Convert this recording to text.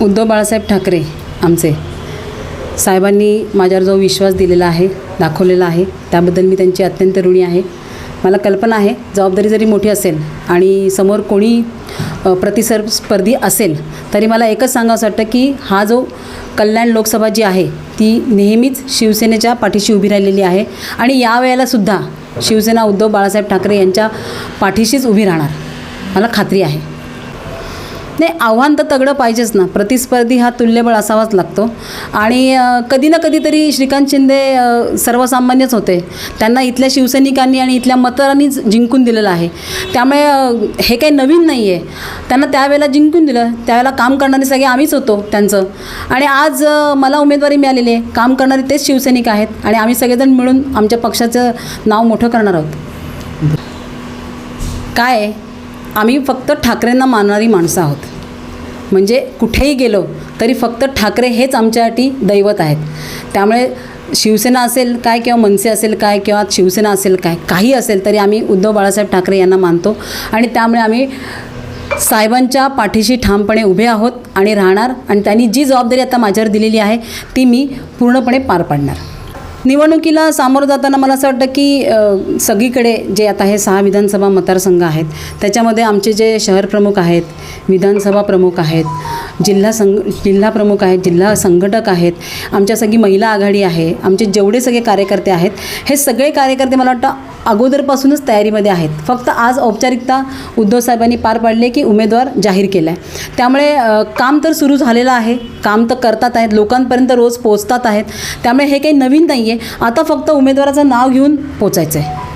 उद्धव बाळासाहेब ठाकरे आमचे साहेबांनी माझ्यावर जो विश्वास दिलेला आहे, दाखवलेला आहे, त्याबद्दल मी त्यांची अत्यंत ऋणी आहे. मला कल्पना आहे जबाबदारी जरी मोठी असेल आणि समोर कोणी प्रतिस्पर्धी असेल तरी मला एकच सांगावंसं वाटतं की हा जो कल्याण लोकसभा जी आहे ती नेहमीच शिवसेनेच्या पाठीशी उभी राहिलेली आहे आणि यावेळेलासुद्धा शिवसेना उद्धव बाळासाहेब ठाकरे यांच्या पाठीशीच उभी राहणार, मला खात्री आहे. नाही, आव्हान तर तगडं पाहिजेच ना. प्रतिस्पर्धी हा तुल्यबळ असावाच लागतो आणि कधी ना कधीतरी श्रीकांत शिंदे सर्वसामान्यच होते. त्यांना इथल्या शिवसैनिकांनी आणि इथल्या मतदारांनीच जिंकून दिलेलं आहे. त्यामुळे हे काही नवीन नाही आहे. त्यांना त्यावेळेला जिंकून दिलं, त्यावेळेला काम करणारे सगळे आम्हीच होतो त्यांचं. आणि आज मला उमेदवारी मिळालेली आहे. काम करणारे तेच शिवसैनिक आहेत आणि आम्ही सगळेजण मिळून आमच्या पक्षाचं नाव मोठं करणार आहोत. काय आहे, आम्ही फक्त ठाकरेंना मानणारी माणसं आहोत. म्हणजे कुठेही गेलो तरी फक्त ठाकरे हेच आमच्यासाठी दैवत आहेत. त्यामुळे शिवसेना असेल काय किंवा मनसे असेल काय किंवा शिवसेना असेल काय, काही असेल तरी आम्ही उद्धव बाळासाहेब ठाकरे यांना मानतो आणि त्यामुळे आम्ही साहेबांच्या पाठीशी ठामपणे उभे आहोत आणि राहणार. आणि त्यांनी जी जबाबदारी आता माझ्यावर दिलेली आहे ती मी पूर्णपणे पार पाडणार. निवडणुकीला सामोरं जाताना मला असं वाटतं की सगळीकडे जे आता हे 6 विधानसभा मतदारसंघ आहेत त्याच्यामध्ये आमचे जे शहर प्रमुख आहेत, विधानसभा प्रमुख आहेत, जिल्हा प्रमुख आहेत, जिल्हा संघटक आहेत, आमच्या सगळी महिला आघाडी आहे, आमचे जेवढे सगळे कार्यकर्ते आहेत हे सगळे कार्यकर्ते मला वाटतं अगोदरपासूनच तयारीमध्ये आहेत. फक्त आज औपचारिकता उद्धव साहेबांनी पार पाडली की उमेदवार जाहीर केला आहे. त्यामुळे काम तर सुरू झालेलं आहे, काम तर करतात आहेत, लोकांपर्यंत रोज पोचतात आहेत. त्यामुळे हे काही नवीन नाही आहे. आता फक्त उमेदवाराचं नाव घेऊन पोचायचं आहे.